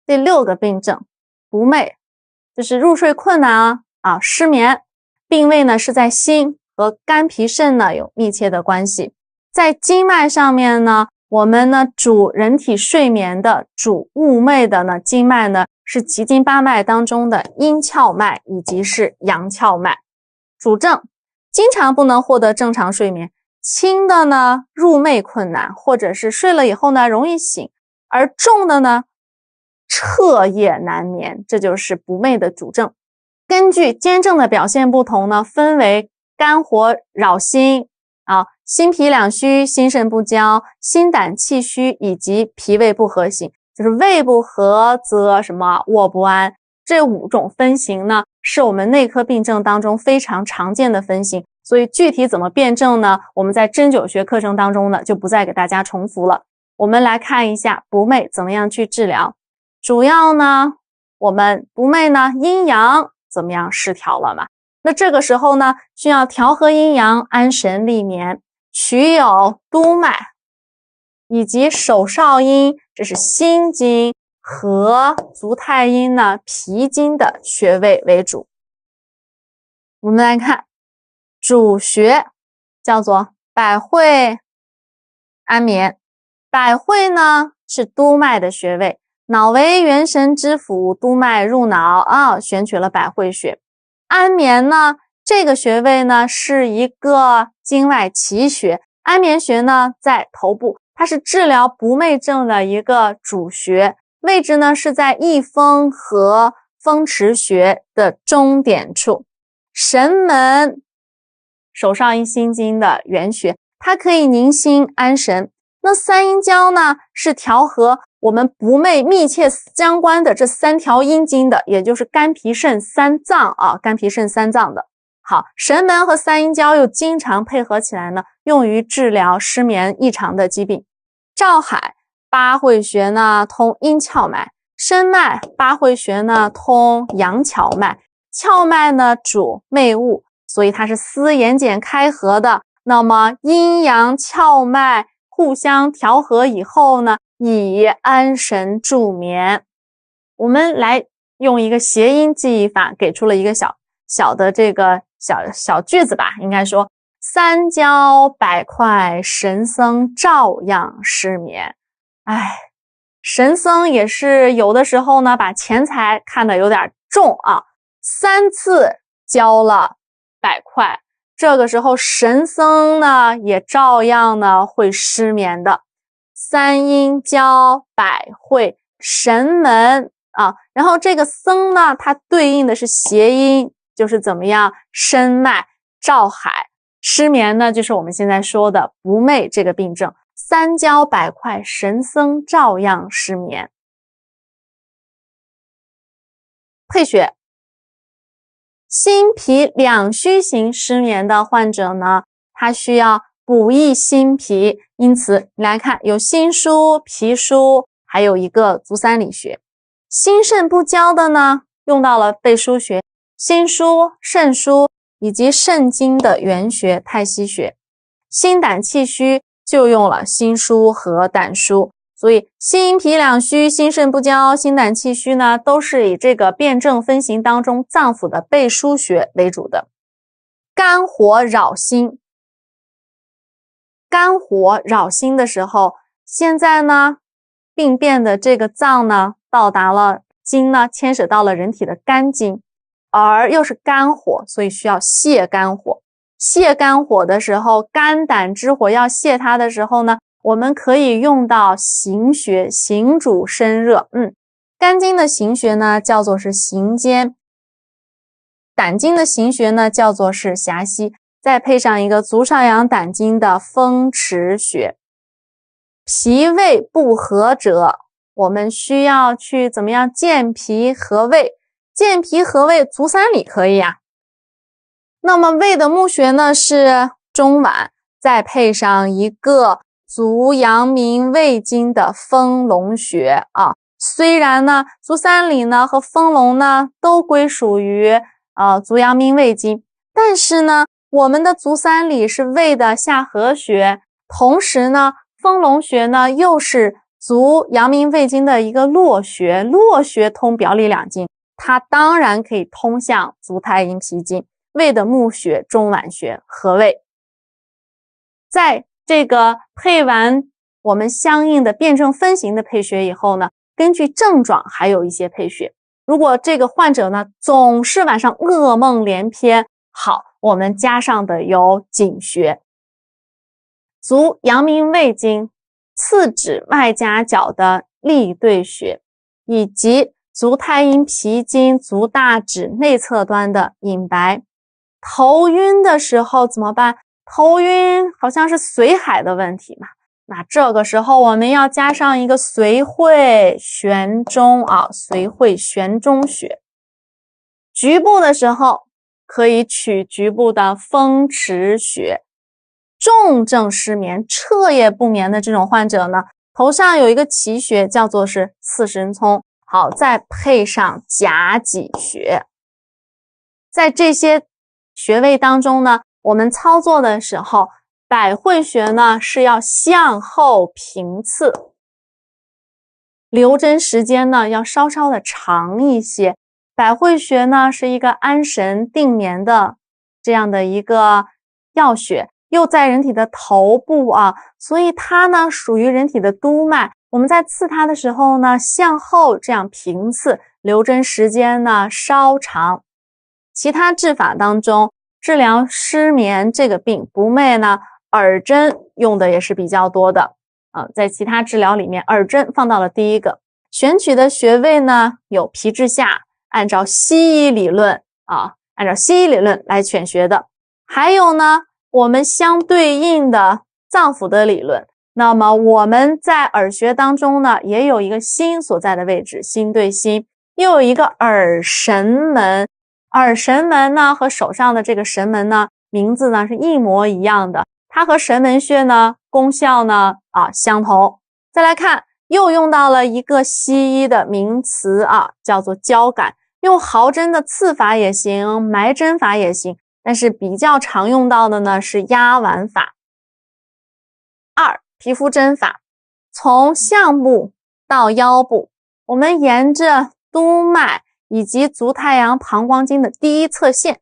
第6个病症，不寐，就是入睡困难失眠。病位呢是在心，和肝脾肾呢有密切的关系。在经脉上面呢，我们呢主人体睡眠的、主寤寐的呢经脉呢是奇经8脉当中的阴窍脉以及是阳窍脉。主症经常不能获得正常睡眠，轻的呢入寐困难，或者是睡了以后呢容易醒，而重的呢彻夜难眠，这就是不寐的主症。根据兼症的表现不同呢，分为肝火扰心心脾两虚、心肾不交、心胆气虚以及脾胃不和型，就是胃不和则什么卧不安。这5种分型呢，是我们内科病症当中非常常见的分型，所以具体怎么辨证呢，我们在针灸学课程当中呢就不再给大家重复了。我们来看一下不寐怎么样去治疗。主要呢，我们不寐呢阴阳怎么样失调了嘛？那这个时候呢，需要调和阴阳，安神利眠，取有督脉以及手少阴，这是心经和足太阴呢脾经的穴位为主。我们来看主穴叫做百会、安眠。百会呢是督脉的穴位，脑为元神之府，督脉入脑选取了百会穴。安眠呢，这个穴位呢是一个经外奇穴，安眠穴呢在头部，它是治疗不寐症的一个主穴，位置呢是在翳风和风池穴的中点处。神门手少阴心经的原穴，它可以宁心安神。那三阴交呢是调和我们不寐密切相关的这3条阴经的，也就是肝脾肾3脏肝脾肾3脏的。好，神门和三阴交又经常配合起来呢，用于治疗失眠异常的疾病。照海八会穴呢通阴窍脉，申脉八会穴呢通阳跷脉，窍脉呢主寐物，所以它是丝眼睑开合的。那么阴阳窍脉互相调和以后呢，以安神助眠。我们来用一个谐音记忆法，给出了一个小的这个小句子吧，应该说三焦百块，神僧照样失眠。神僧也是有的时候呢把钱财看得有点重3次交了100块，这个时候神僧呢也照样呢会失眠的。三阴交百会神门然后这个僧呢它对应的是谐音，就是怎么样申脉照海。失眠呢就是我们现在说的不寐这个病症，三焦百块，神僧照样失眠。配穴，心脾两虚型失眠的患者呢，他需要补益心脾，因此你来看有心腧、脾腧，还有一个足三里穴。心肾不交的呢，用到了背腧穴、心腧、肾腧以及肾经的原穴太溪穴。心胆气虚就用了心腧和胆腧。所以心脾两虚、心肾不交、心胆气虚呢，都是以这个辩证分型当中脏腑的背腧穴为主的。肝火扰心，肝火扰心的时候，现在呢病变的这个脏呢到达了经呢牵扯到了人体的肝经，而又是肝火，所以需要泻肝火。泻肝火的时候，肝胆之火要泻它的时候呢，我们可以用到行穴，行主身热。肝经的行穴呢叫做是行间，胆经的行穴呢叫做是狭溪，再配上一个足少阳胆经的风池穴。脾胃不和者，我们需要去怎么样健脾和胃？健脾和胃，足三里可以那么胃的募穴呢是中脘，再配上一个足阳明胃经的丰隆穴虽然呢足三里呢和丰隆呢都归属于足阳明胃经，但是呢我们的足三里是胃的下合穴，同时呢丰隆穴呢又是足阳明胃经的一个络穴，络穴通表里两经，它当然可以通向足太阴脾经。胃的募穴、中脘穴、合胃。在这个配完我们相应的辩证分型的配穴以后呢，根据症状还有一些配穴。如果这个患者呢总是晚上噩梦连篇，好，我们加上的有井穴。足阳明胃经次指外夹角的立对穴，以及足太阴脾经足大趾内侧端的隐白。头晕的时候怎么办？头晕好像是髓海的问题嘛，那这个时候我们要加上一个髓会悬中髓会悬中穴。局部的时候可以取局部的风池穴。重症失眠、彻夜不眠的这种患者呢，头上有一个奇穴，叫做是次神聪。好，再配上夹脊穴。在这些穴位当中呢，我们操作的时候，百会穴呢是要向后平刺，留针时间呢要稍稍的长一些。百会穴呢是一个安神定眠的这样的一个要穴，又在人体的头部所以它呢属于人体的督脉。我们在刺它的时候呢，向后这样平刺，留针时间呢稍长。其他治法当中，治疗失眠这个病不寐呢，耳针用的也是比较多的在其他治疗里面，耳针放到了第一个。选取的穴位呢有皮质下，按照西医理论来选穴的。还有呢，我们相对应的脏腑的理论。那么我们在耳穴当中呢，也有一个心所在的位置，心对心，又有一个耳神门。耳神门呢和手上的这个神门呢，名字呢是一模一样的，它和神门穴呢功效呢相同。再来看，又用到了一个西医的名词叫做交感，用毫针的刺法也行，埋针法也行，但是比较常用到的呢是压丸法。二，皮肤针法，从项部到腰部，我们沿着督脉以及足太阳膀胱经的第一侧线，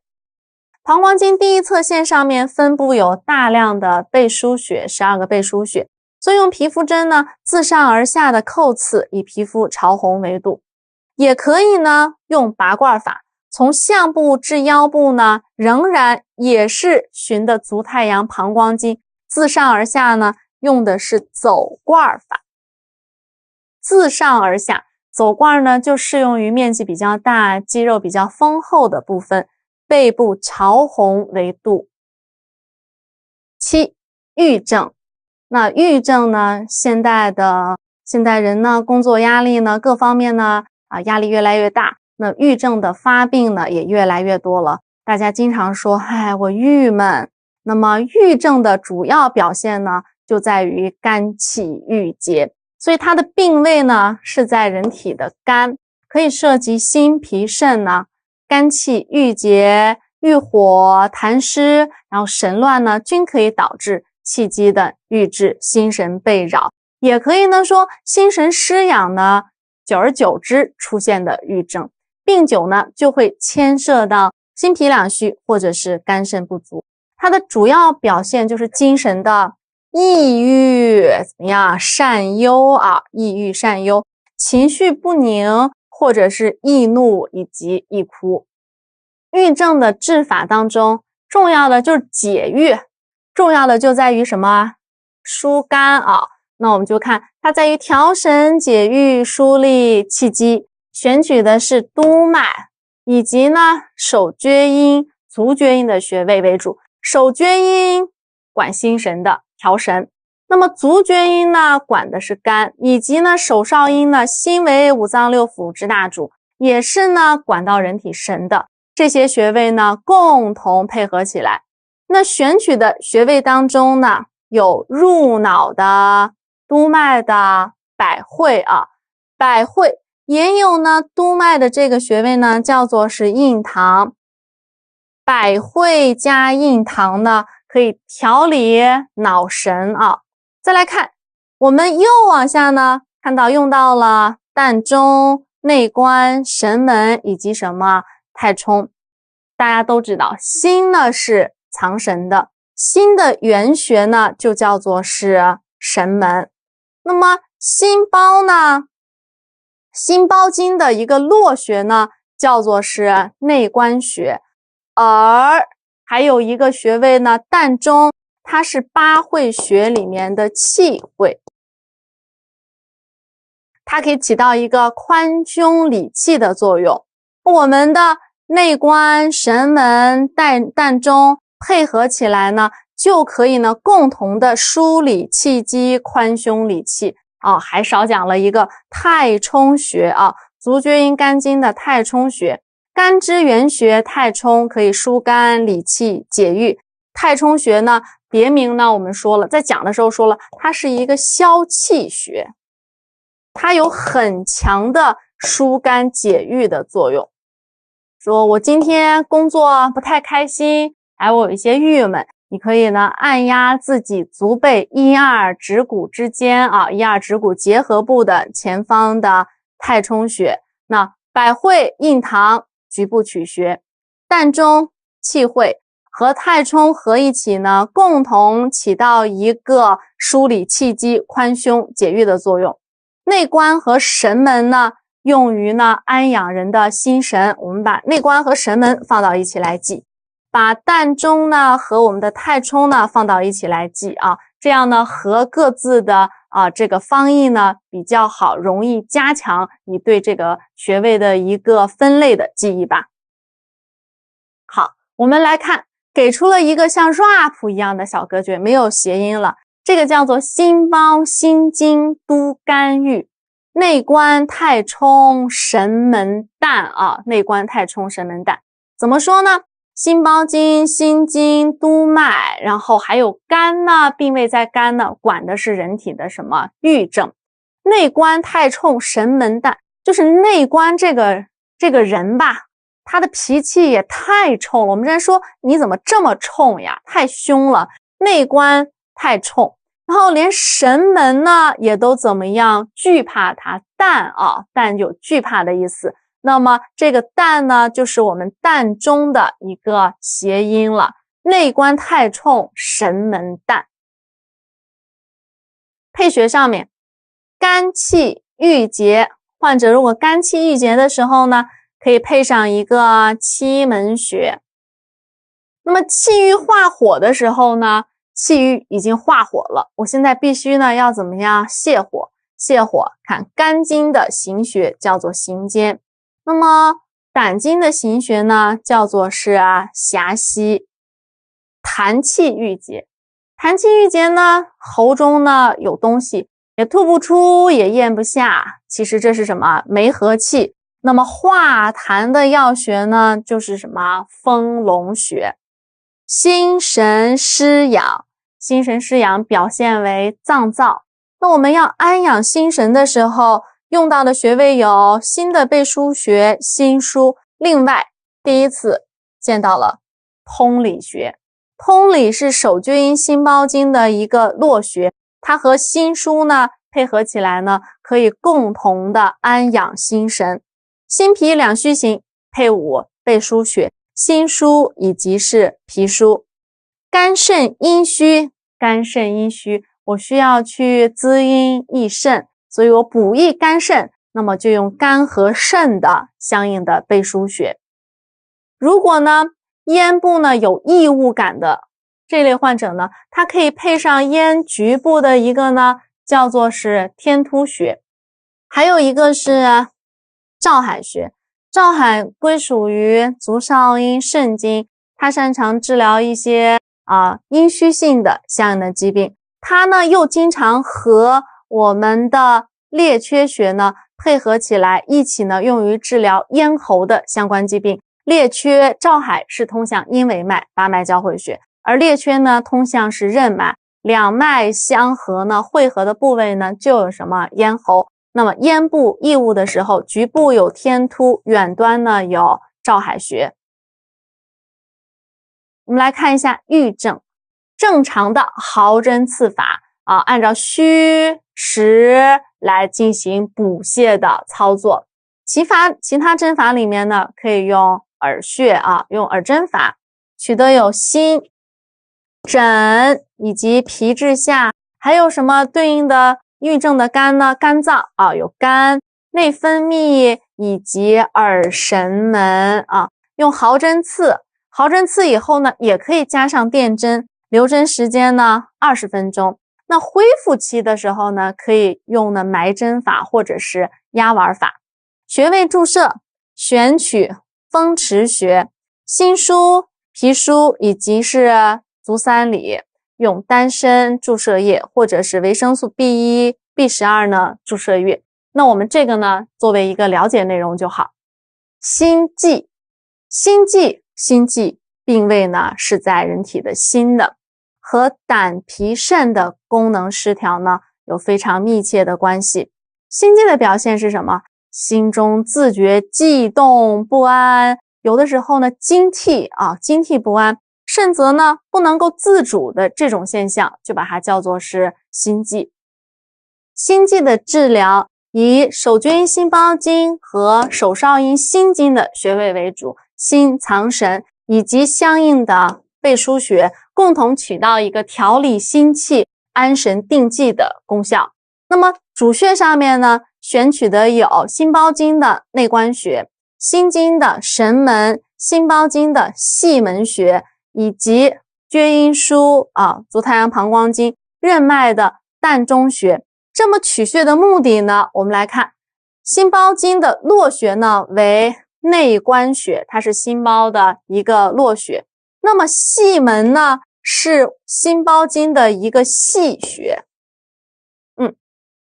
膀胱经第一侧线上面分布有大量的背腧穴，12个背腧穴，所以用皮肤针呢自上而下的扣刺，以皮肤朝红为度。也可以呢用拔罐法，从项部至腰部呢仍然也是循的足太阳膀胱经，自上而下呢用的是走罐法。自上而下走罐呢就适用于面积比较大、肌肉比较丰厚的部分，背部朝红为度。7. 郁症。那郁症呢，现代人呢工作压力呢各方面呢压力越来越大，那郁症的发病呢也越来越多了。大家经常说我郁闷，那么郁症的主要表现呢就在于肝气郁结，所以它的病位呢是在人体的肝，可以涉及心脾肾呢，肝气郁结、郁火、痰湿，然后神乱呢均可以导致气机的郁滞，心神被扰。也可以呢说心神失养呢，久而久之出现的郁症，病久呢就会牵涉到心脾两虚或者是肝肾不足。它的主要表现就是精神的抑郁善忧抑郁善忧，情绪不宁，或者是易怒以及易哭。郁症的治法当中，重要的就是解郁，重要的就在于什么？疏肝那我们就看它在于调神解郁、疏利气机，选取的是督脉以及呢手厥阴、足厥阴的穴位为主。手厥阴管心神的调神，那么足厥阴呢管的是肝，以及呢手少阴呢心为五脏六腑之大主，也是呢管到人体神的。这些穴位呢共同配合起来，那选取的穴位当中呢有入脑的、督脉的、百会百会，也有呢督脉的这个穴位呢叫做是印堂。百会加印堂呢可以调理脑神再来看，我们又往下呢看到用到了膻中、内关、神门以及什么太冲。大家都知道心呢是藏神的，心的原穴呢就叫做是神门。那么心包呢，心包经的一个络穴呢叫做是内关穴，而还有一个穴位呢膻中，它是八会穴里面的气会，它可以起到一个宽胸理气的作用。我们的内关、神门、膻中配合起来呢，就可以呢共同的梳理气机、宽胸理气啊。还少讲了一个太冲穴啊，足厥阴肝经的太冲穴，肝之原穴太冲可以疏肝理气解郁。太冲穴呢，别名呢我们说了，在讲的时候说了，它是一个消气穴，它有很强的疏肝解郁的作用。说我今天工作不太开心，我有一些郁闷，你可以呢按压自己足背一二指骨之间啊，一二指骨结合部的前方的太冲穴。那百会、印堂、局部曲穴、膻中、气会和太冲合一起呢，共同起到一个梳理气机、宽胸解郁的作用。内关和神门呢，用于呢安养人的心神。我们把内关和神门放到一起来记，把膻中呢和我们的太冲呢放到一起来记啊，这样呢和各自的这个方义呢比较好，容易加强你对这个穴位的一个分类的记忆吧。好，我们来看，给出了一个像 rap 一样的小歌诀，没有谐音了。这个叫做心包心经督肝郁，内关太冲神门膻啊，内关太冲神门膻。怎么说呢？心包经、心经、督脉，然后还有肝呢，并位在肝呢，管的是人体的什么郁症。内关太冲神门膻，就是内关这个人吧，他的脾气也太冲了。我们之前说你怎么这么冲呀，太凶了。内关太冲，然后连神门呢也都怎么样，惧怕它。膻有惧怕的意思，那么这个膻呢就是我们膻中的一个谐音了。内关太冲神门膻。配穴上面肝气郁结，患者如果肝气郁结的时候呢，可以配上一个期门穴。那么气郁化火的时候呢，气郁已经化火了，我现在必须呢要怎么样泻火？泻火看肝经的行穴叫做行间，那么胆经的行穴呢叫做是狭溪。痰气郁结，痰气郁结呢，喉中呢有东西，也吐不出，也咽不下，其实这是什么？没和气。那么化痰的药穴呢，就是什么？丰隆穴。心神失养，心神失养表现为脏燥。那我们要安养心神的时候，用到的穴位有心的背腧穴、心腧。另外，第一次见到了通里穴。通里是手厥阴心包经的一个络穴，它和心腧呢配合起来呢，可以共同的安养心神。心脾两虚行，配伍背腧穴、心腧以及是脾腧。肝肾阴虚，肝肾阴虚，我需要去滋阴益肾，所以我补益肝肾，那么就用肝和肾的相应的背腧穴。如果呢咽部呢有异物感的这类患者呢，它可以配上咽局部的一个呢叫做是天突穴，还有一个是照海穴。照海归属于足少阴肾经，它擅长治疗一些阴虚性的相应的疾病。它呢又经常和我们的列缺穴呢配合起来，一起呢用于治疗咽喉的相关疾病。列缺照海是通向阴维脉八脉交汇穴，而列缺呢通向是任脉，两脉相合呢汇合的部位呢就有什么？咽喉。那么咽部异物的时候，局部有天突，远端呢有照海穴。我们来看一下郁症。正常的毫针刺法按照虚实来进行补泻的操作。其他针法里面呢，可以用耳穴用耳针法，取得有心、枕以及皮至下，还有什么对应的郁症的肝呢？肝脏有肝、内分泌以及耳神门用毫针刺，毫针刺以后呢，也可以加上电针，留针时间呢20分钟。那恢复期的时候呢，可以用呢埋针法或者是压丸法。穴位注射，选取风池穴、心腧、脾腧以及是足三里，用丹参注射液或者是维生素 B1、B12 呢注射液。那我们这个呢作为一个了解内容就好。心悸病位呢是在人体的心的，和胆脾肾的功能失调呢有非常密切的关系。心悸的表现是什么？心中自觉悸动不安，有的时候呢惊涕不安，甚则呢不能够自主的这种现象，就把它叫做是心悸。心悸的治疗以手厥阴心包经和手少阴心经的穴位为主，心藏神以及相应的背腧穴共同起到一个调理心气、安神定悸的功效。那么主穴上面呢，选取的有心包经的内关穴、心经的神门、心包经的细门穴，以及厥阴腧足太阳膀胱经任脉的膻中穴。这么取穴的目的呢，我们来看心包经的络穴呢为内关穴，它是心包的一个络穴。那么细门呢是心包经的一个细穴。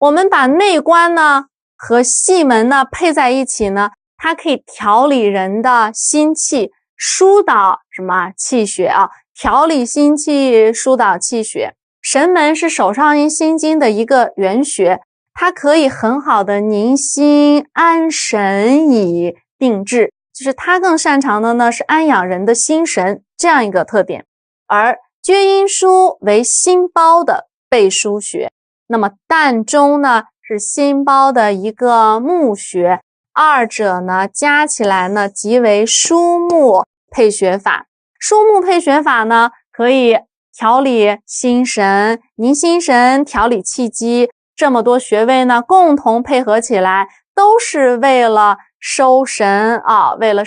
我们把内关呢和细门呢配在一起呢，它可以调理人的心气，疏导什么气血调理心气，疏导气血。神门是手少阴心经的一个原穴，它可以很好的宁心安神以定志，就是它更擅长的呢是安养人的心神这样一个特点。而厥阴腧为心包的背腧穴，那么膻中呢是心包的一个募穴，二者呢加起来呢即为枢木配穴法。枢木配穴法呢可以调理心神、宁心神、调理气机，这么多穴位呢共同配合起来，都是为了收神为了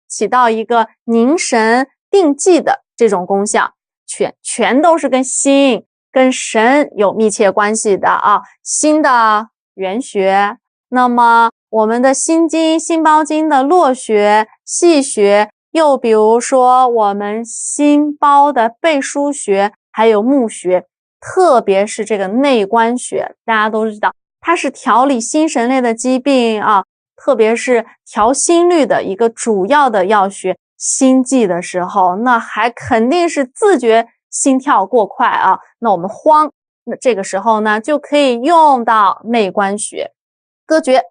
起到一个宁神定悸的这种功效，全都是跟心跟神有密切关系的心的原穴，那么我们的心经、心包经的络穴、细穴，又比如说我们心包的背腧穴，还有募穴，特别是这个内关穴，大家都知道它是调理心神类的疾病特别是调心率的一个主要的药穴。心悸的时候，那还肯定是自觉心跳过快那我们慌，那这个时候呢就可以用到内关穴。歌诀：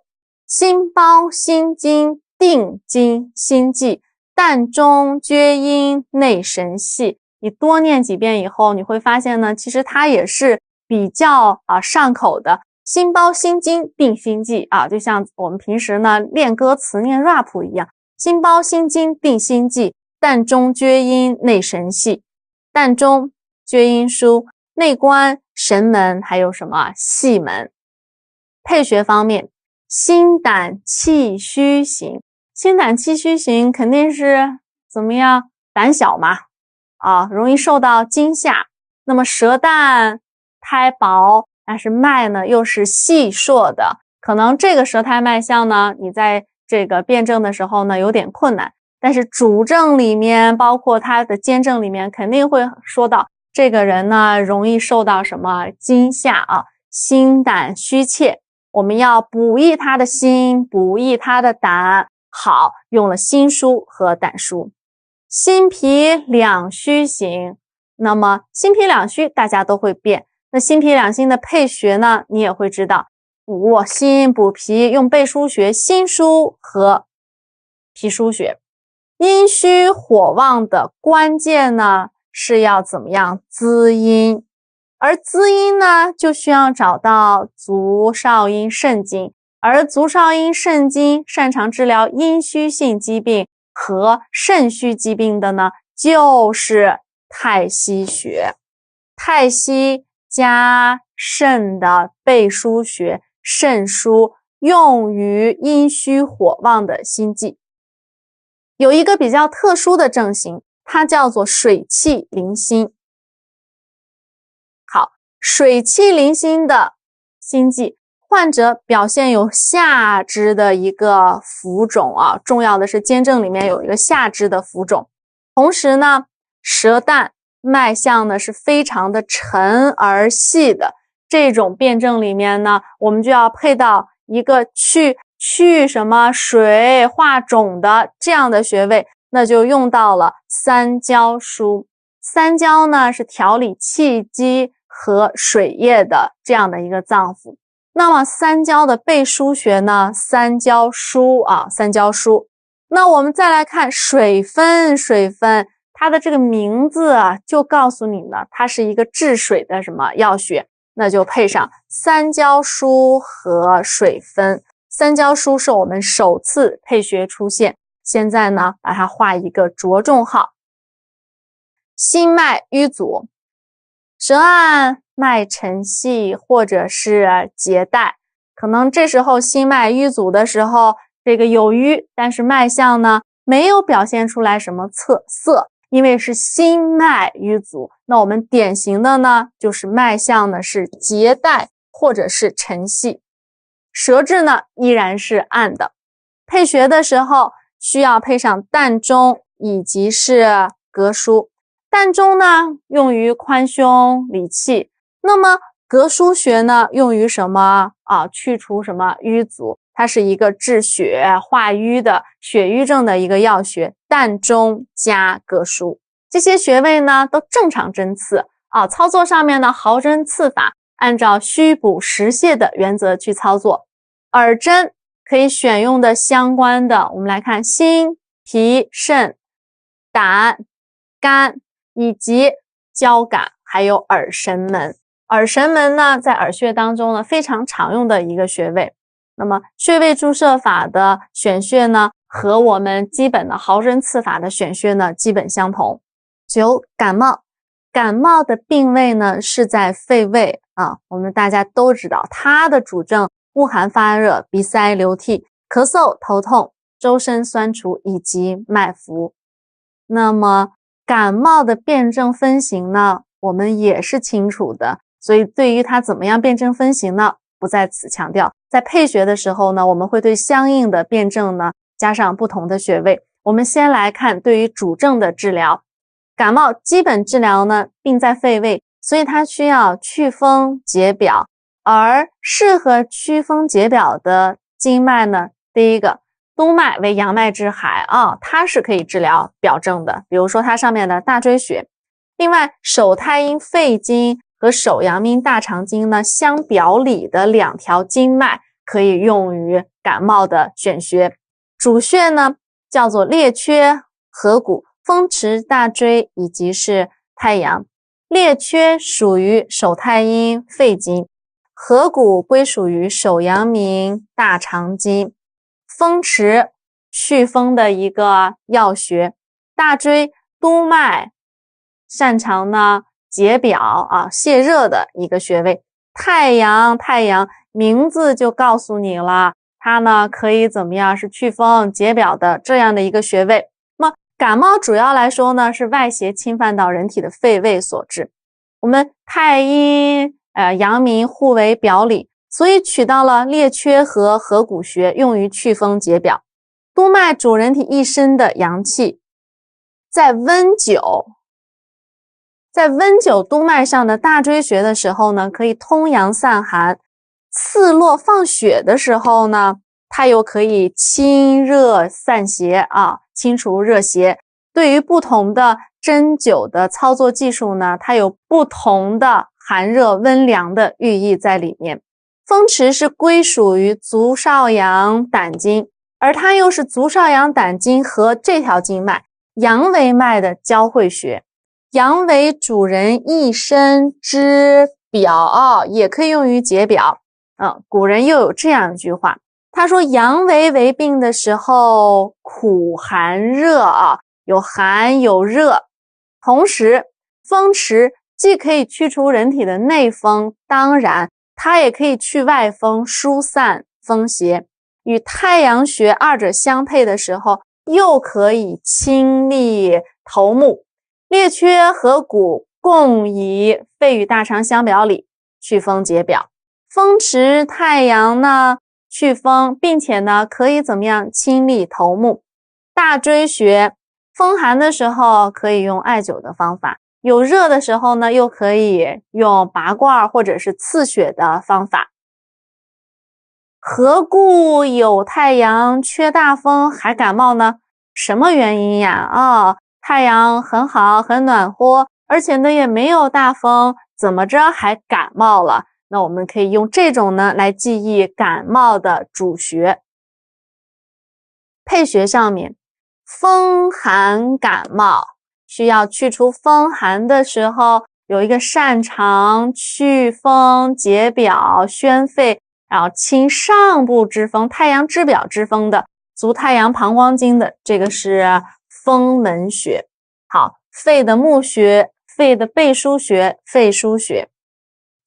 心包心经定经心悸，膻中厥阴内神系。你多念几遍以后，你会发现呢，其实它也是比较上口的。心包心经定心悸就像我们平时呢练歌词念 rap 一样，心包心经定心悸，膻中厥阴内神系。膻中厥阴腧，内关神门，还有什么细门。配穴方面，心胆气虚型，心胆气虚型肯定是怎么样？胆小嘛容易受到惊吓。那么舌淡苔薄，但是脉呢又是细硕的，可能这个舌苔脉象呢你在这个辩证的时候呢有点困难，但是主症里面包括他的兼证里面肯定会说到这个人呢容易受到什么惊吓心胆虚怯，我们要补益他的心，补益他的胆，好，用了心腧和胆腧。心脾两虚型，那么心脾两虚大家都会辨，那心脾两虚的配穴呢你也会知道，补心补脾用背腧穴、心腧和脾腧穴。阴虚火旺的关键呢是要怎么样滋阴，而滋阴呢，就需要找到足少阴肾经，而足少阴肾经擅长治疗阴虚性疾病和肾虚疾病的呢，就是太溪穴。太溪加肾的背腧穴，肾腧用于阴虚火旺的心悸。有一个比较特殊的症型，它叫做水气凌心。好，水气凌心的心悸，患者表现有下肢的一个浮肿啊，重要的是肩症里面有一个下肢的浮肿，同时呢，舌淡，脉象呢是非常的沉而细的。这种辩证里面呢，我们就要配到一个去什么水化肿的这样的穴位，那就用到了三焦腧。三焦呢是调理气机和水液的这样的一个脏腑。那么三焦的背腧穴呢，三焦腧啊，三焦腧。那我们再来看水分，它的这个名字啊，就告诉你呢，它是一个治水的什么药穴，那就配上三焦腧和水分。三焦腧是我们首次配穴出现，现在呢，把它画一个着重号。心脉瘀阻，舌岸脉沉细或者是结带，可能这时候心脉瘀阻的时候，这个有瘀，但是脉象呢没有表现出来什么侧色，因为是心脉瘀阻。那我们典型的呢，就是脉象呢是结带或者是沉细，舌质呢依然是暗的。配穴的时候需要配上膻中以及是膈腧。膻中呢用于宽胸理气，那么膈腧穴呢用于什么啊？去除什么瘀阻，它是一个治血化瘀的血瘀症的一个药穴。膻中加膈腧，这些穴位呢都正常针刺啊，操作上面呢毫针刺法，按照虚补实泻的原则去操作。耳针可以选用的相关的，我们来看心、脾、肾、胆、肝以及交感，还有耳神门。耳神门呢，在耳穴当中呢非常常用的一个穴位。那么穴位注射法的选穴呢，和我们基本的毫针刺法的选穴呢基本相同。9. 感冒，感冒的病位呢是在肺胃啊，我们大家都知道它的主症恶寒发热、鼻塞流涕、咳嗽、头痛、周身酸楚以及脉浮。那么感冒的辨证分型呢，我们也是清楚的，所以对于它怎么样辨证分型呢，不在此强调。在配穴的时候呢，我们会对相应的辨证呢加上不同的穴位。我们先来看对于主症的治疗。感冒基本治疗呢，病在肺胃，所以它需要祛风解表，而适合祛风解表的经脉呢，第一个督脉为阳脉之海啊，它是可以治疗表症的，比如说它上面的大椎穴。另外手太阴肺经和手阳明大肠经呢相表里的两条经脉可以用于感冒的选穴。主穴呢叫做列缺、合谷、风池、大椎以及是太阳。列缺属于手太阴肺经，合谷归属于手阳明大肠经，风池祛风的一个药穴，大椎督脉擅长呢解表啊泄热的一个穴位。太阳名字就告诉你了，它呢可以怎么样，是祛风解表的这样的一个穴位。那么感冒主要来说呢是外邪侵犯到人体的肺胃所致，我们太阴阳明互为表里，所以取到了列缺和合谷穴用于祛风解表。督脉主人体一身的阳气，在温灸督脉上的大椎穴的时候呢，可以通阳散寒；刺络放血的时候呢，它又可以清热散邪啊，清除热邪。对于不同的针灸的操作技术呢，它有不同的寒热温凉的寓意在里面。风池是归属于足少阳胆经，而它又是足少阳胆经和这条经脉阳维脉的交汇穴。阳为主人一身之表也可以用于解表。古人又有这样一句话，他说阳为病的时候苦寒热有寒有热，同时风池既可以驱除人体的内风，当然它也可以去外风，疏散风邪。与太阳穴二者相配的时候，又可以清利头目。列缺合谷共以肺与大肠相表里，祛风解表。风池太阳呢祛风，并且呢可以怎么样清利头目。大椎穴风寒的时候可以用艾灸的方法，有热的时候呢又可以用拔罐或者是刺血的方法。何故有太阳缺大风还感冒呢？什么原因呀？太阳很好，很暖和，而且呢也没有大风，怎么着还感冒了？那我们可以用这种呢来记忆感冒的主穴。配穴上面，风寒感冒需要去除风寒的时候，有一个擅长祛风解表宣肺，然后清上部之风，太阳之表之风的足太阳膀胱经的，这个是风门穴。好，肺的募穴，肺的背腧穴，肺腧穴。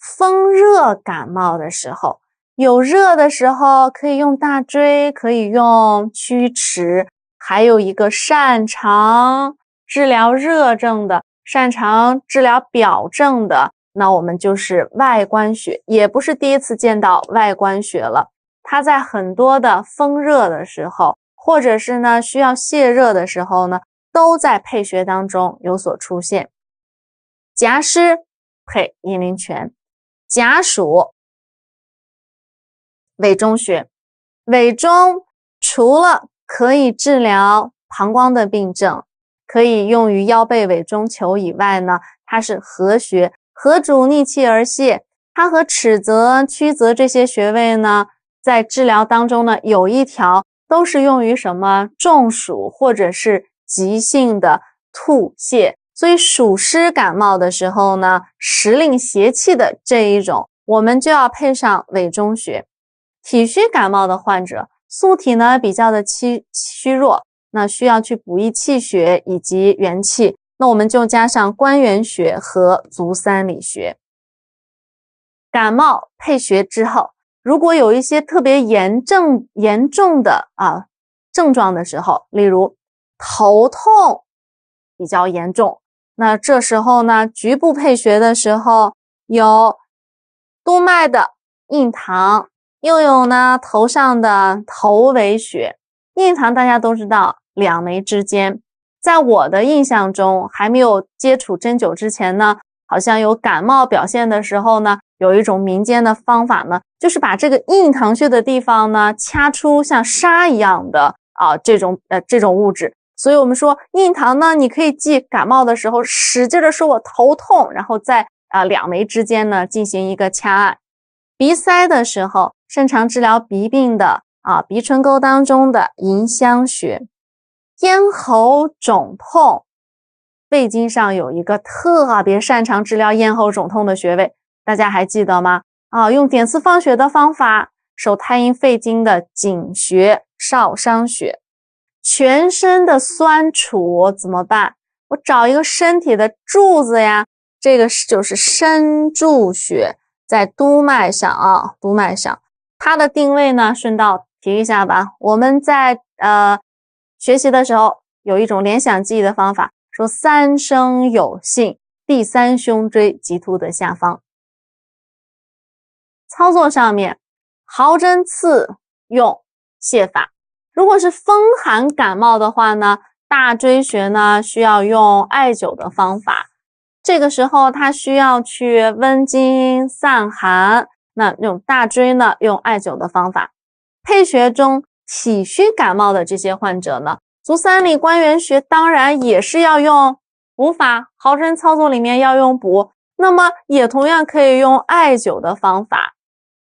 风热感冒的时候，有热的时候可以用大椎，可以用曲池，还有一个擅长治疗热症的，擅长治疗表症的，那我们就是外关穴。也不是第一次见到外关穴了，它在很多的风热的时候，或者是呢需要泄热的时候呢，都在配穴当中有所出现。夹湿配阴陵泉，夹属委中穴。委中除了可以治疗膀胱的病症，可以用于腰背委中求以外呢，它是合穴，合主逆气而泄。它和尺泽、曲泽这些穴位呢，在治疗当中呢，有一条都是用于什么中暑或者是急性的吐泻。所以暑湿感冒的时候呢，时令邪气的这一种，我们就要配上委中穴。体虚感冒的患者，素体呢比较的虚弱，那需要去补益气血以及元气，那我们就加上关元穴和足三里穴。感冒配穴之后，如果有一些特别严重的症状的时候，例如头痛比较严重，那这时候呢，局部配穴的时候，有督脉的印堂，又有呢头上的头尾穴。印堂大家都知道，两眉之间，在我的印象中，还没有接触针灸之前呢，好像有感冒表现的时候呢，有一种民间的方法呢，就是把这个印堂穴的地方呢掐出像沙一样的这种物质。所以我们说印堂呢，你可以记感冒的时候使劲的说我头痛，然后在两眉之间呢进行一个掐按。鼻塞的时候，擅长治疗鼻病的鼻唇沟当中的迎香穴。咽喉肿痛，肺经上有一个特别擅长治疗咽喉肿痛的穴位，大家还记得吗？用点刺放血的方法，手太阴肺经的井穴、少商穴。全身的酸楚怎么办？我找一个身体的柱子呀，这个就是身柱穴，在督脉上督脉上。它的定位呢，顺道提一下吧。我们在学习的时候有一种联想记忆的方法，说三生有幸，第三胸椎棘突的下方。操作上面，毫针刺用泻法。如果是风寒感冒的话呢，大椎穴呢需要用艾灸的方法。这个时候它需要去温经散寒，那用大椎呢用艾灸的方法。配穴中体虚感冒的这些患者呢，足三里关元穴当然也是要用补法，毫针操作里面要用补，那么也同样可以用艾灸的方法。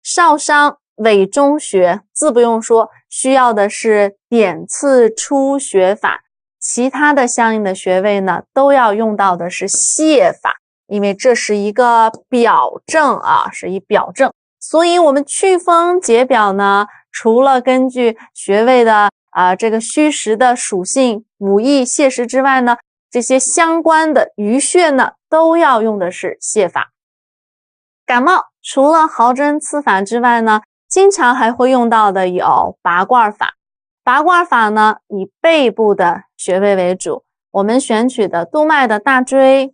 少商委中穴字不用说，需要的是点刺出血法，其他的相应的穴位呢，都要用到的是泻法，因为这是一个表证啊，是一表证。所以我们祛风解表呢，除了根据穴位的这个虚实的属性、五益、泻实之外呢，这些相关的俞穴呢，都要用的是泻法。感冒除了毫针刺法之外呢，经常还会用到的有拔罐法。拔罐法呢，以背部的穴位为主，我们选取的督脉的大椎、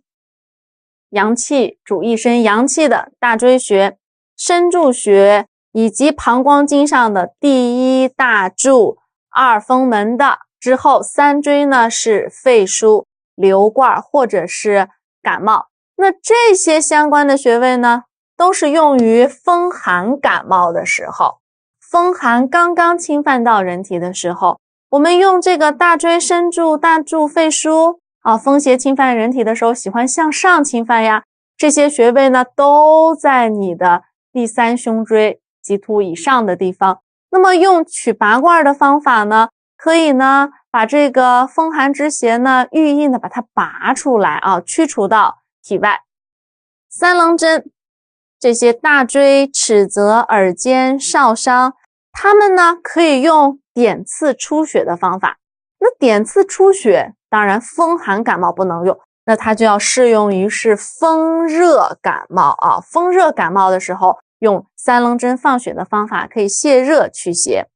阳气主一身阳气的大椎穴、身柱穴以及膀胱经上的第一大柱、二风门的，之后三椎呢是肺腧、流罐或者是感冒。那这些相关的穴位呢，都是用于风寒感冒的时候，风寒刚刚侵犯到人体的时候，我们用这个大椎、身柱、大柱、肺腧风邪侵犯人体的时候喜欢向上侵犯呀，这些穴位呢都在你的第三胸椎棘突以上的地方。那么用取拔罐的方法呢，可以呢把这个风寒之邪呢寓意呢把它拔出来驱除到体外。三棱针，这些大椎、尺泽、耳尖、少商，它们呢可以用点刺出血的方法。那点刺出血，当然风寒感冒不能用，那它就要适用于是风热感冒风热感冒的时候，用三棱针放血的方法可以泻热驱邪。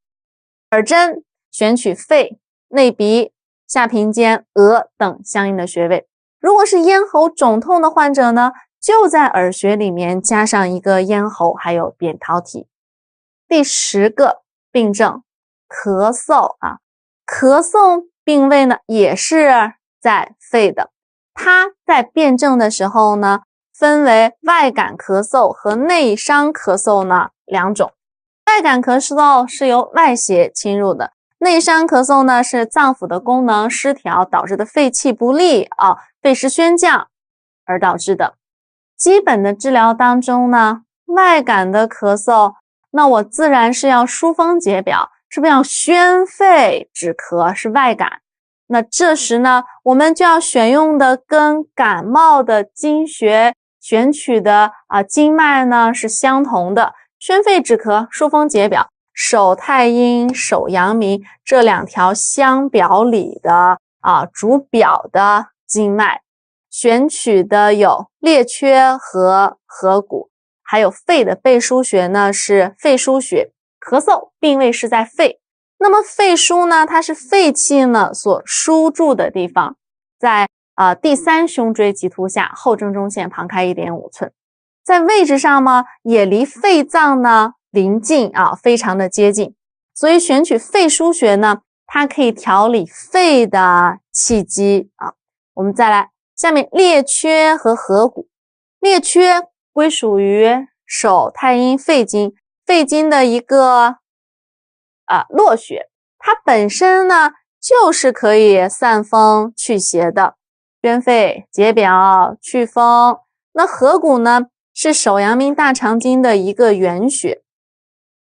耳针选取肺、内鼻、下平肩、额等相应的穴位。如果是咽喉肿痛的患者呢，就在耳穴里面加上一个咽喉还有扁桃体。第10个病症，咳嗽咳嗽病位呢也是在肺的，它在辨证的时候呢，分为外感咳嗽和内伤咳嗽呢两种。外感咳嗽是由外邪侵入的，内伤咳嗽呢是脏腑的功能失调导致的肺气不利肺湿宣降而导致的。基本的治疗当中呢，外感的咳嗽，那我自然是要疏风解表，是不是要宣肺止咳，是外感。那这时呢，我们就要选用的跟感冒的经穴选取的经脉呢是相同的，宣肺止咳、疏风解表，手太阴、手阳明这两条相表里的主表的经脉。选取的有列缺和合谷，还有肺的背腧穴呢是肺腧穴。咳嗽病位是在肺，那么肺腧呢，它是肺气呢所输注的地方，在第三胸椎棘突下后正中线旁开 1.5 寸，在位置上呢也离肺脏呢临近非常的接近，所以选取肺腧穴呢，它可以调理肺的气机我们再来下面列缺和合谷。列缺归属于手太阴肺经，肺经的一个络穴，它本身呢就是可以散风祛邪的，宣肺解表祛风。那合谷呢是手阳明大肠经的一个原穴。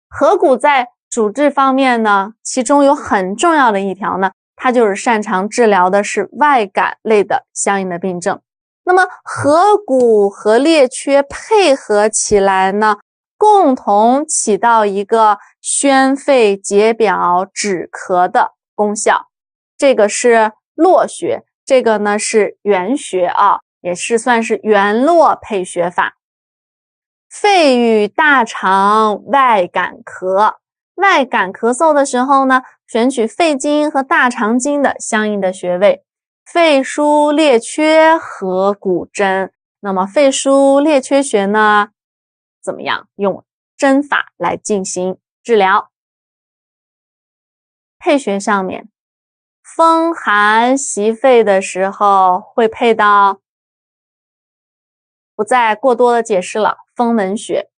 合谷在主治方面呢，其中有很重要的一条呢，它就是擅长治疗的是外感类的相应的病症。那么合谷和列缺配合起来呢，共同起到一个宣肺解表止咳的功效。这个是络穴，这个呢是原穴也是算是原络配穴法。肺与大肠外感咳，外感咳嗽的时候呢，选取肺经和大肠经的相应的穴位，肺腧列缺合谷针。那么肺腧列缺穴呢，怎么样？用针法来进行治疗。配穴上面，风寒袭肺的时候会配到，不再过多的解释了，风门穴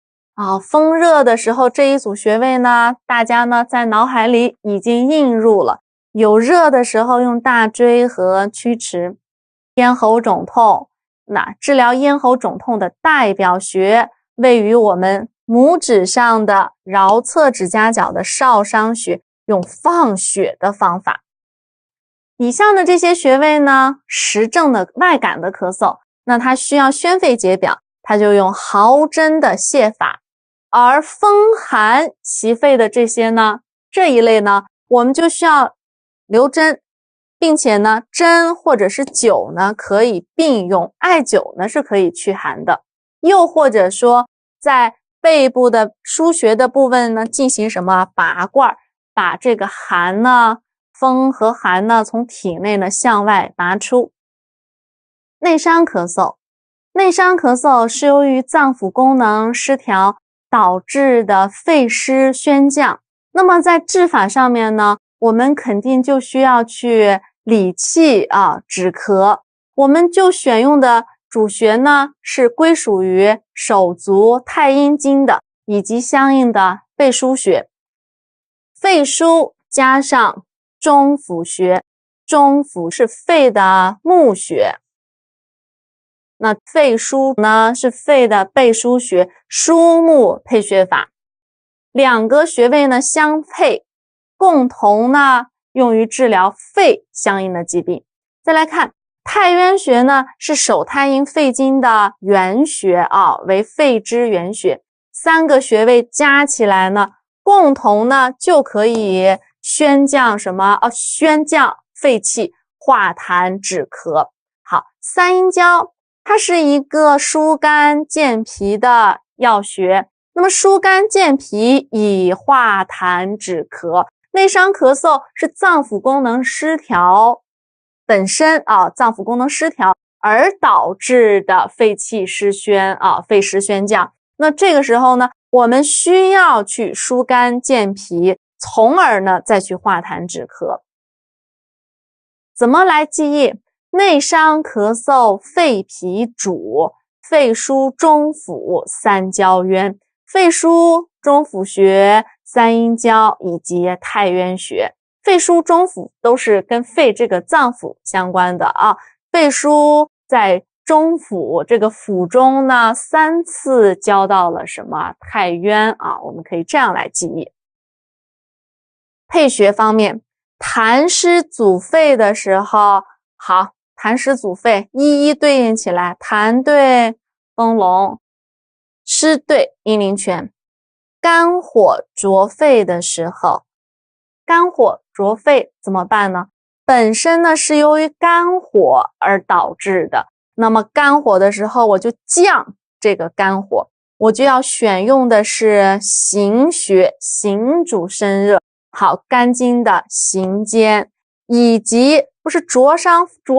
风热的时候这一组穴位呢，大家呢在脑海里已经映入了。有热的时候用大椎和曲池。咽喉肿痛，那治疗咽喉肿痛的代表穴位于我们拇指上的桡侧指甲角的少商穴，用放血的方法。以上的这些穴位呢，实证的外感的咳嗽，那它需要宣肺解表，它就用毫针的泻法。而风寒袭肺的这些呢，这一类呢，我们就需要留针，并且呢，针或者是灸呢可以并用，艾灸呢是可以驱寒的，又或者说在背部的腧穴的部分呢进行什么拔罐，把这个寒呢，风和寒呢从体内呢向外拔出。内伤咳嗽，内伤咳嗽是由于脏腑功能失调导致的肺湿宣降。那么在治法上面呢，我们肯定就需要去理气止咳。我们就选用的主穴呢是归属于手足太阴经的，以及相应的背腧穴。肺腧加上中府穴，中府是肺的募穴，那肺腧呢是肺的背腧穴，枢募配穴法，两个穴位呢相配，共同呢用于治疗肺相应的疾病。再来看太渊穴呢，是手太阴肺经的原穴为肺之原穴，三个穴位加起来呢，共同呢就可以宣降什么？宣降肺气，化痰止咳。好，三阴交它是一个疏肝健脾的药穴，那么疏肝健脾以化痰止咳。内伤咳嗽是脏腑功能失调本身脏腑功能失调而导致的肺气失宣肺湿宣降。那这个时候呢，我们需要去疏肝健脾，从而呢再去化痰止咳。怎么来记忆？内伤咳嗽肺脾主，肺腧中府三交渊，肺腧中府穴、三阴交以及太渊穴。肺腧中府都是跟肺这个脏腑相关的肺腧在中府这个府中呢3次交到了什么太渊我们可以这样来记忆。配穴方面，痰湿阻肺的时候，好，痰湿阻肺一一对应起来，痰对丰隆，湿对阴陵泉。肝火灼肺的时候，肝火灼肺怎么办呢？本身呢是由于肝火而导致的，那么肝火的时候我就降这个肝火，我就要选用的是行穴，行主生热，好，肝经的行间，以及不是灼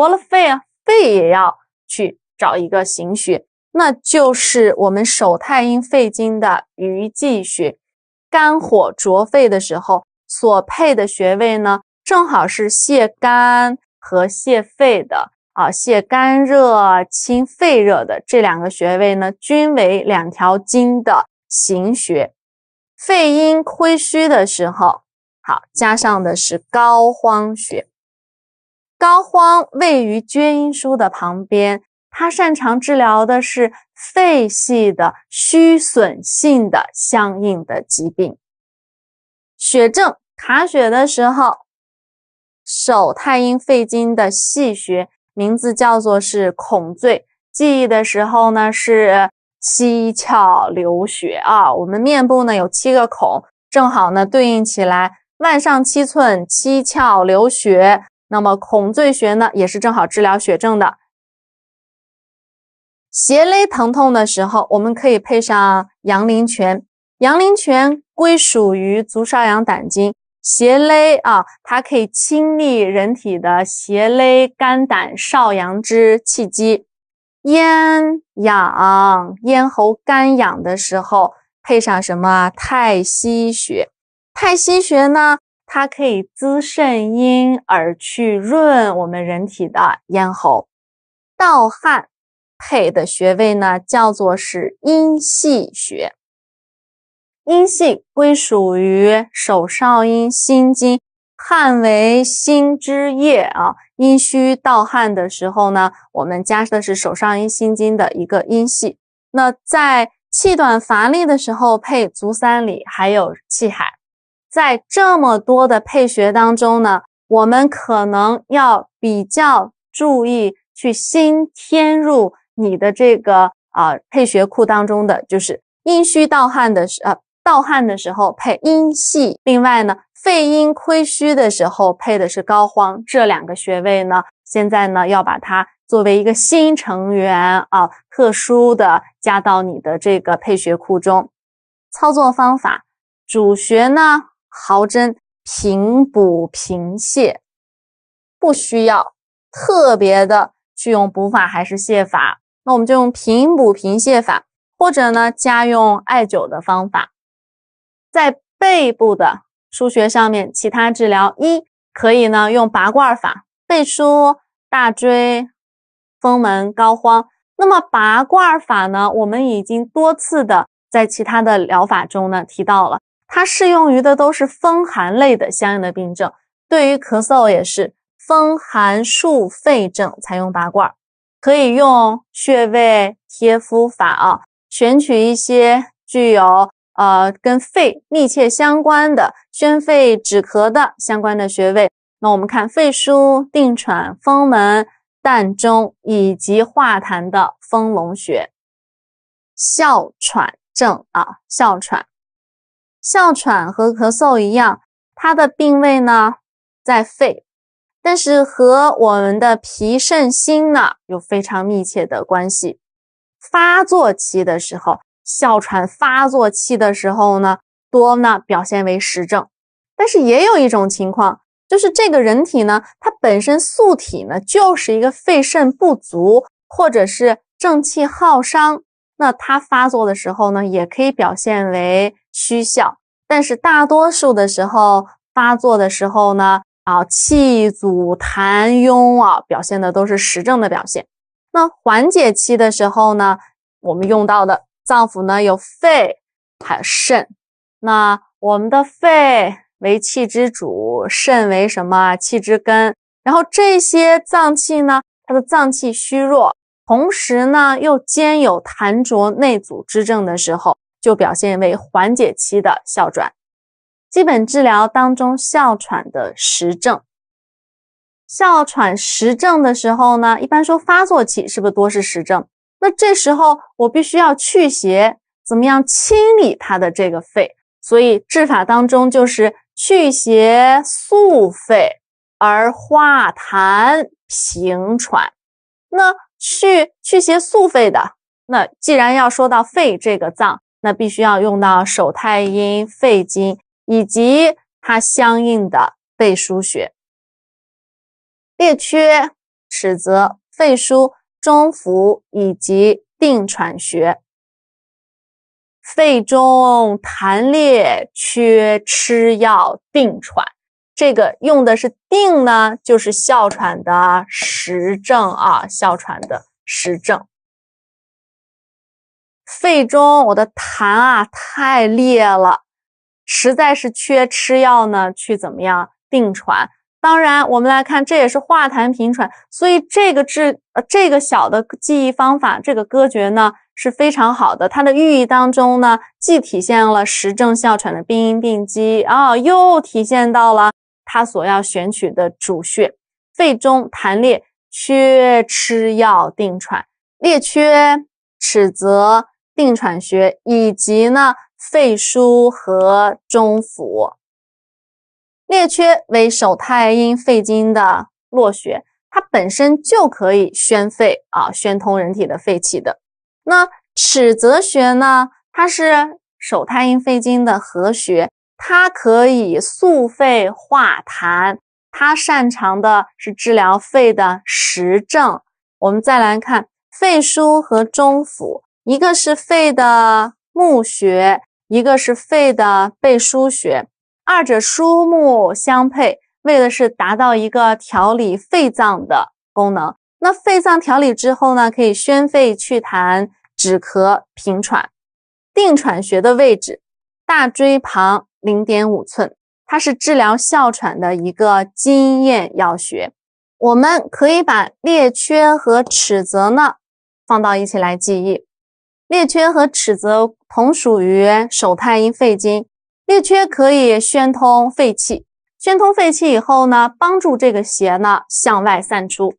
了肺肺也要去找一个行穴，那就是我们手太阴肺经的鱼际穴。肝火灼肺的时候所配的穴位呢，正好是泻肝和泻肺的泻肝热清肺热的这两个穴位呢，均为两条经的行穴。肺阴亏虚的时候，好，加上的是膏肓穴。膏肓位于厥阴腧的旁边，它擅长治疗的是肺系的虚损性的相应的疾病。血症卡血的时候，手太阴肺经的细穴名字叫做是孔最，记忆的时候呢是七窍流血我们面部呢有7个孔，正好呢对应起来腕上7寸，七窍流血，那么孔最穴呢也是正好治疗血症的。胁肋疼痛的时候，我们可以配上阳陵泉。阳陵泉归属于足少阳胆经，胁肋它可以清利人体的胁肋、肝胆、少阳之气机。咽痒、咽喉干痒的时候，配上什么太溪穴。太溪穴呢，它可以滋肾阴而去润我们人体的咽喉。盗汗配的穴位呢，叫做是阴系穴。阴系归属于手少阴心经，汗为心之液阴虚盗汗的时候呢，我们加的是手少阴心经的一个阴系。那在气短乏力的时候配足三里还有气海。在这么多的配穴当中呢，我们可能要比较注意去新添入你的这个配穴库当中的，就是阴虚盗汗的时候配阴细，另外呢肺阴亏虚的时候配的是膏肓，这2个穴位呢现在呢要把它作为一个新成员特殊的加到你的这个配穴库中。操作方法，主穴呢毫针平补平泻，不需要特别的去用补法还是泻法，那我们就用平补平泻法，或者呢加用艾灸的方法。在背部的腧穴上面，其他治疗可以呢用拔罐法，背腧、大椎、风门、膏肓。那么拔罐法呢，我们已经多次的在其他的疗法中呢提到了，它适用于的都是风寒类的相应的病症，对于咳嗽也是风寒数肺症采用拔罐，可以用穴位贴敷法选取一些具有跟肺密切相关的宣肺止咳的相关的穴位。那我们看肺腧、定喘、风门、膻中以及化痰的丰隆穴。哮喘症哮喘和咳嗽一样，它的病位呢在肺，但是和我们的脾肾心呢有非常密切的关系。发作期的时候，哮喘发作期的时候呢，多呢表现为实症。但是也有一种情况，就是这个人体呢，它本身素体呢就是一个肺肾不足，或者是正气耗伤，那它发作的时候呢，也可以表现为虚哮。但是大多数的时候发作的时候呢，气阻痰壅表现的都是实症的表现。那缓解期的时候呢，我们用到的脏腑呢有肺还有肾。那我们的肺为气之主，肾为什么？气之根。然后这些脏器呢，它的脏器虚弱，同时呢又兼有痰浊内阻之症的时候，就表现为缓解期的哮喘。基本治疗当中哮喘的实症，哮喘实症的时候呢，一般说发作期是不是多是实症？那这时候我必须要去邪，怎么样清理它的这个肺？所以治法当中就是去邪肃肺而化痰平喘。那去邪肃肺的，那既然要说到肺这个脏，那必须要用到手太阴、肺经以及它相应的背腧穴。列缺、尺泽、肺腧、中府以及定喘穴。肺中痰裂，缺吃药定喘，这个用的是定呢，就是哮喘的实症哮喘的实症。肺中我的痰太裂了，实在是缺吃药呢，去怎么样定喘。当然我们来看，这也是化痰平喘，所以这个小的记忆方法，这个歌诀呢是非常好的。它的寓意当中呢，既体现了实症哮喘的病因病机又体现到了它所要选取的主穴。肺中痰裂，缺吃药定喘，列缺、尺泽、定喘穴以及呢肺腧和中府。列缺为手太阴肺经的络穴，它本身就可以宣肺宣通人体的肺气的。那尺泽穴呢，它是手太阴肺经的合穴，它可以肃肺化痰，它擅长的是治疗肺的实症。我们再来看肺腧和中府，一个是肺的募穴，一个是肺的背腧穴，二者疏木相配，为的是达到一个调理肺脏的功能。那肺脏调理之后呢，可以宣肺祛痰、止咳平喘。定喘穴的位置，大椎旁 0.5 寸，它是治疗哮喘的一个经验要穴。我们可以把列缺和尺泽呢放到一起来记忆。列缺和尺泽同属于手太阴肺经，列缺可以宣通肺气，宣通肺气以后呢，帮助这个邪呢向外散出。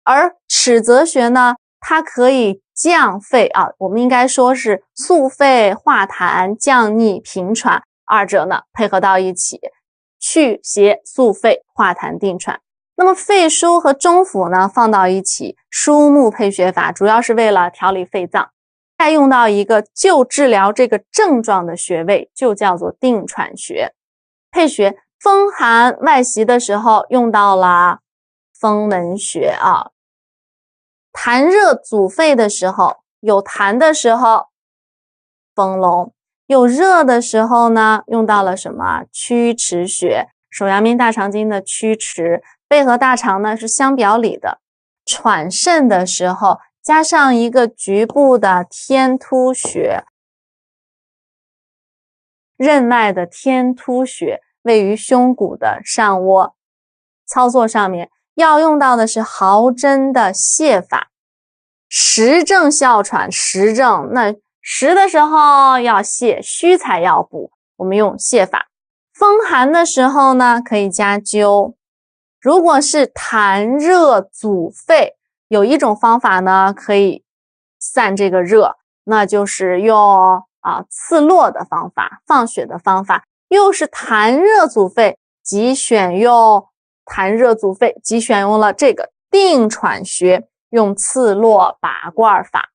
而尺泽穴呢，它可以降肺啊，我们应该说是肃肺化痰、降逆平喘，二者呢配合到一起，祛邪肃肺化痰定喘。那么肺腧和中府呢放到一起，疏木配穴法主要是为了调理肺脏。再用到一个就治疗这个症状的穴位，就叫做定喘穴。配穴风寒外袭的时候用到了风门穴啊，痰热阻肺的时候，有痰的时候丰隆，有热的时候呢用到了什么？曲池穴。手阳明大肠经的曲池，肺和大肠呢是相表里的。喘甚的时候加上一个局部的天突穴，任脉的天突穴位于胸骨的上窝。操作上面要用到的是毫针的泻法。实症哮喘，实症那实的时候要泻，虚才要补，我们用泻法。风寒的时候呢可以加灸。如果是痰热阻肺，有一种方法呢可以散这个热，那就是用刺络的方法，放血的方法。又是痰热阻肺，即选用了这个定喘穴，用刺络拔罐法。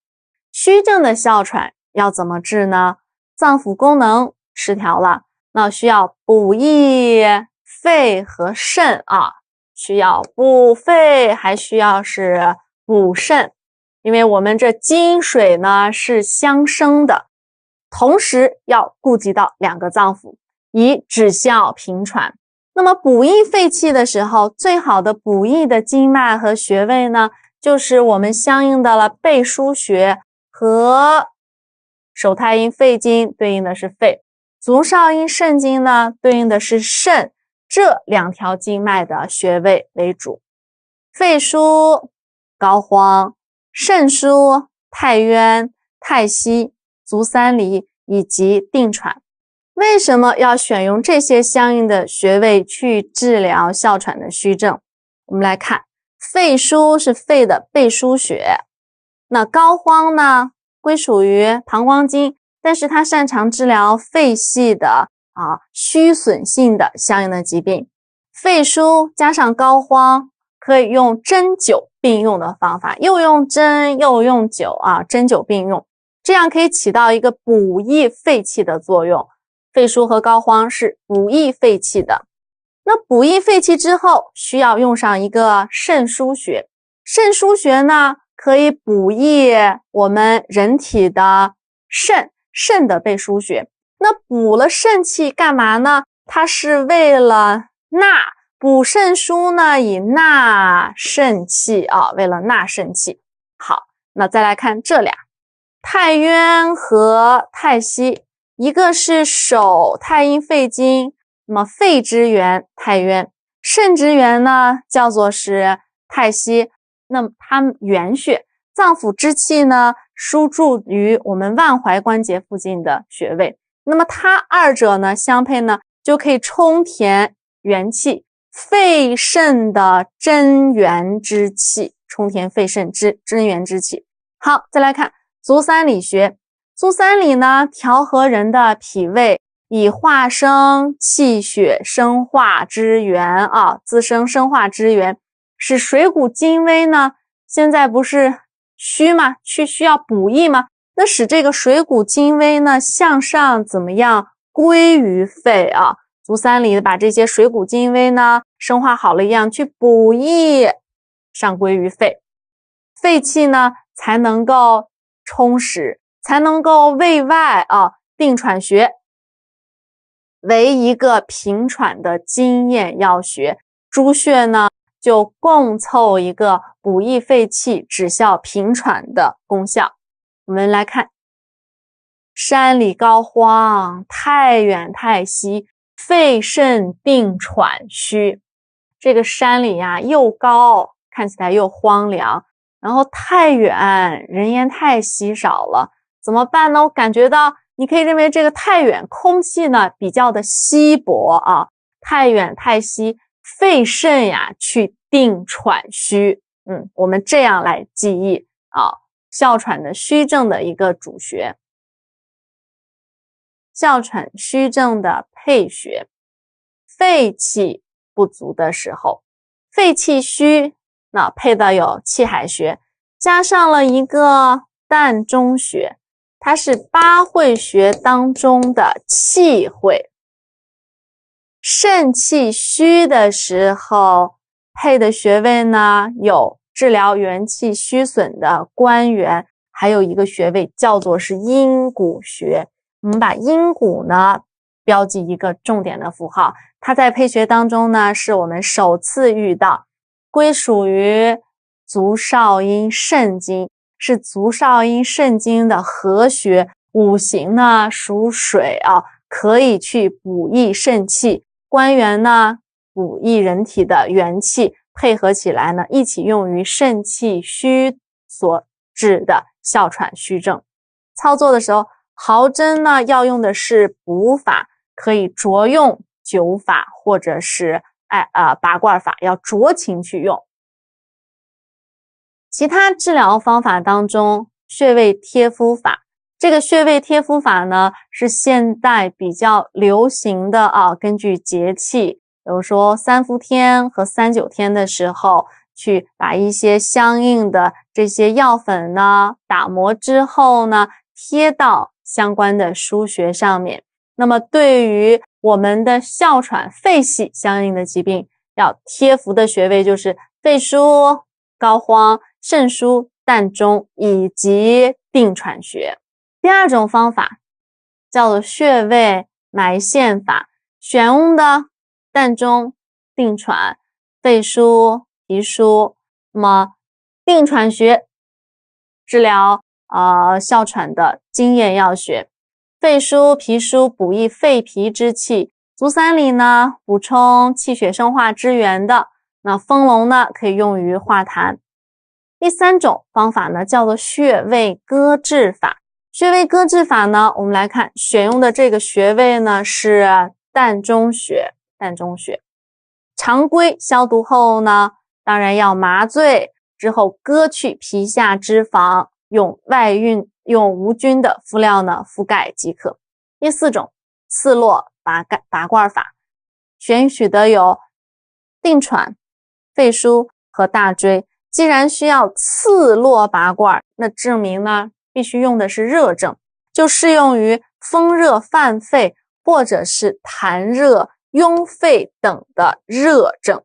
虚症的哮喘要怎么治呢？脏腑功能失调了，那需要补益肺和肾啊，需要补肺，还需要是补肾，因为我们这金水呢是相生的，同时要顾及到两个脏腑，以止哮平喘。那么补益肺气的时候，最好的补益的经脉和穴位呢，就是我们相应的了背腧穴和手太阴肺经对应的是肺，足少阴肾经呢对应的是肾，这两条经脉的穴位为主。肺腧、膏肓，肾腧、太渊、太溪、足三里以及定喘。为什么要选用这些相应的穴位去治疗哮喘的虚症？我们来看，肺腧是肺的背腧穴，那膏肓呢归属于膀胱经，但是它擅长治疗肺系的虚损性的相应的疾病。肺腧加上膏肓，可以用针灸并用的方法，又用针又用灸针灸并用，这样可以起到一个补益肺气的作用。肺腧和膏肓是补益肺气的。那补益肺气之后，需要用上一个肾腧穴。肾腧穴呢，可以补益我们人体的肾的背腧穴。那补了肾气干嘛呢？它是为了纳，补肾腧呢，以纳肾气为了纳肾气。好，那再来看这俩，太渊和太溪。一个是手太阴肺经，那么肺之源太渊，肾之源呢叫做是太溪。那么它们原穴，脏腑之气呢输注于我们腕踝关节附近的穴位，那么它二者呢相配呢，就可以充填元气，肺肾的真元之气，充填肺肾真元之气。好，再来看足三里穴。足三里呢，调和人的脾胃，以化生气血生化之源滋生生化之源，使水谷精微呢，现在不是虚吗？需要补益吗？那使这个水谷精微呢向上怎么样归于肺足三里把这些水谷精微呢生化好了一样去补益，上归于肺，肺气呢才能够充实，才能够卫外定喘穴为一个平喘的经验要穴，诸穴呢就共凑一个补益肺气、止哮平喘的功效。我们来看山里膏肓，太远太溪，肺肾定喘虚。这个山里又高，看起来又荒凉，然后太远，人烟太稀少了，怎么办呢？我感觉到你可以认为这个太远，空气呢比较的稀薄太远太稀，费肾呀去定喘虚。我们这样来记忆啊，哮喘的虚症的一个主穴。哮喘虚症的配穴，肺气不足的时候，肺气虚，那配的有气海穴，加上了一个膻中穴，它是八会穴当中的气会。肾气虚的时候，配的穴位呢，有治疗元气虚损的关元，还有一个穴位叫做是阴谷穴。我们把阴谷呢标记一个重点的符号，它在配穴当中呢是我们首次遇到，归属于足少阴肾经，是足少阴肾经的合穴，五行呢属水啊，可以去补益肾气，关元呢补益人体的元气，配合起来呢一起用于肾气虚所致的哮喘虚症。操作的时候，毫针呢要用的是补法，可以着用灸法或者是拔罐法，要酌情去用。其他治疗方法当中，穴位贴敷法，这个穴位贴敷法呢是现代比较流行的啊，根据节气，比如说三伏天和39天的时候，去把一些相应的这些药粉呢打磨之后呢，贴到相关的腧穴上面。那么对于我们的哮喘肺系相应的疾病，要贴服的穴位就是肺腧、膏肓、肾腧、膻中以及定喘穴。第二种方法叫做穴位埋线法，选用的膻中、定喘、肺腧、脾腧。那么定喘穴治疗哮喘的经验要穴，肺腧、脾腧补益肺脾之气，足三里呢补充气血生化之源的，那丰隆呢可以用于化痰。第三种方法呢叫做穴位搁置法，穴位搁置法呢，我们来看选用的这个穴位呢是膻中穴。常规消毒后呢，当然要麻醉之后割去皮下脂肪，用无菌的敷料呢覆盖即可。第四种刺络拔罐法，选取的有定喘、肺腧和大椎。既然需要刺络拔罐，那证明呢必须用的是热症，就适用于风热犯肺或者是痰热壅肺等的热症。